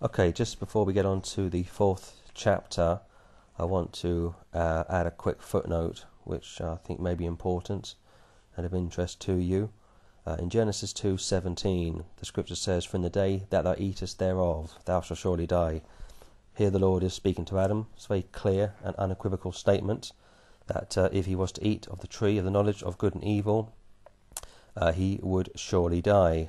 Okay, just before we get on to the fourth chapter, I want to add a quick footnote which I think may be important and of interest to you. In Genesis 2:17, the scripture says, "For in the day that thou eatest thereof, thou shalt surely die." Here the Lord is speaking to Adam. It's a very clear and unequivocal statement that if he was to eat of the tree of the knowledge of good and evil, he would surely die.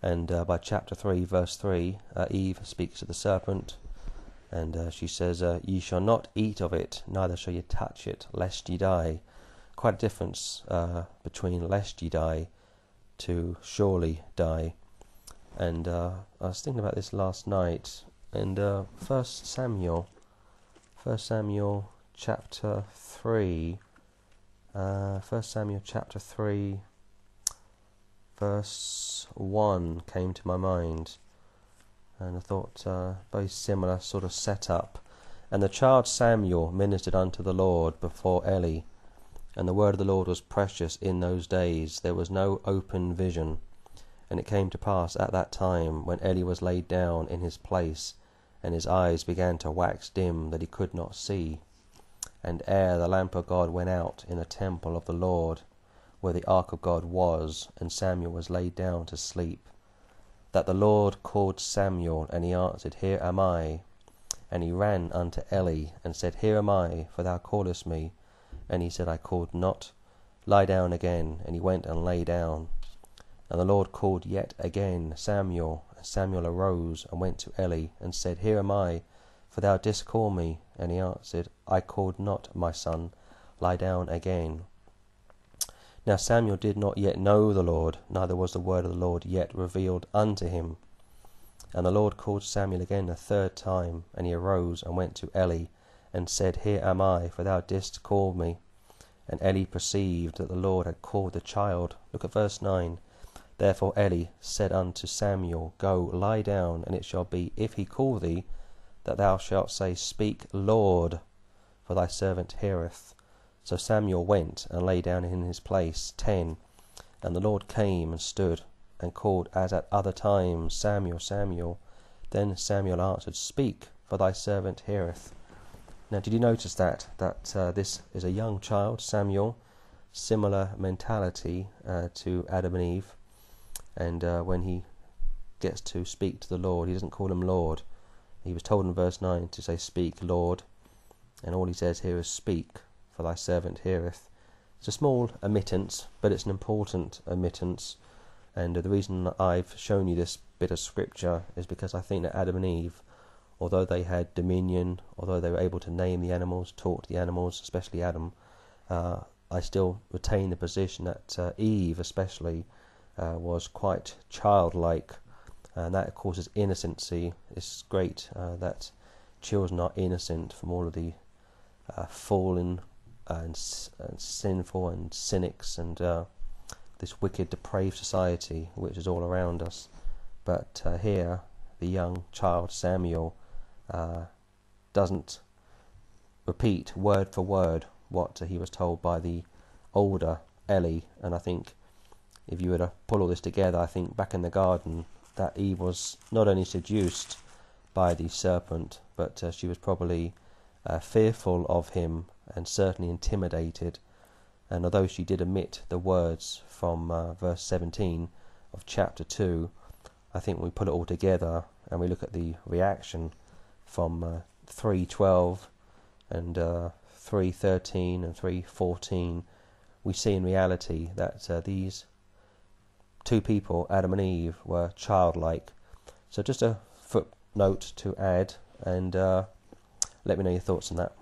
And by chapter 3, verse 3, Eve speaks to the serpent, and she says, "Ye shall not eat of it, neither shall ye touch it, lest ye die." Quite a difference between lest ye die to surely die. And I was thinking about this last night, and 1 Samuel chapter 3, 1 Samuel chapter 3, verse 1 came to my mind, and I thought very similar sort of setup. "And the child Samuel ministered unto the Lord before Eli, and the word of the Lord was precious in those days. There was no open vision. And it came to pass at that time, when Eli was laid down in his place, and his eyes began to wax dim, that he could not see. And ere the lamp of God went out in the temple of the Lord, where the ark of God was, and Samuel was laid down to sleep, that the Lord called Samuel, and he answered, Here am I. And he ran unto Eli, and said, Here am I, for thou callest me. And he said, I called not. Lie down again. And he went and lay down. And the Lord called yet again, Samuel. And Samuel arose and went to Eli, and said, Here am I, for thou didst call me. And he answered, I called not, my son. Lie down again. Now Samuel did not yet know the Lord, neither was the word of the Lord yet revealed unto him. And the Lord called Samuel again the third time, and he arose and went to Eli, and said, Here am I, for thou didst call me. And Eli perceived that the Lord had called the child. Look at verse 9. Therefore Eli said unto Samuel, Go, lie down, and it shall be, if he call thee, that thou shalt say, Speak, Lord, for thy servant heareth. So Samuel went and lay down in his place. 10. And the Lord came and stood, and called as at other times, Samuel, Samuel. Then Samuel answered, Speak, for thy servant heareth. Now, did you notice that this is a young child, Samuel, similar mentality to Adam and Eve, and when he gets to speak to the Lord, he doesn't call him Lord. He was told in verse 9 to say, Speak, Lord, and all he says here is, Speak, for thy servant heareth. It's a small omittance, but it's an important omittance, and the reason I've shown you this bit of scripture is because I think that Adam and Eve, although they had dominion, although they were able to name the animals, talk to the animals, especially Adam, I still retain the position that Eve especially was quite childlike, and that of course is innocency. It's great that children are innocent from all of the fallen and sinful and cynics and this wicked, depraved society which is all around us. But here, the young child Samuel doesn't repeat word for word what he was told by the older Eli. And I think if you were to pull all this together, I think back in the garden that Eve was not only seduced by the serpent, but she was probably fearful of him and certainly intimidated. And although she did omit the words from verse 17 of chapter 2, I think we put it all together and we look at the reaction from 3:12 and 3:13 and 3:14, we see in reality that these two people, Adam and Eve, were childlike. So just a footnote to add, and let me know your thoughts on that.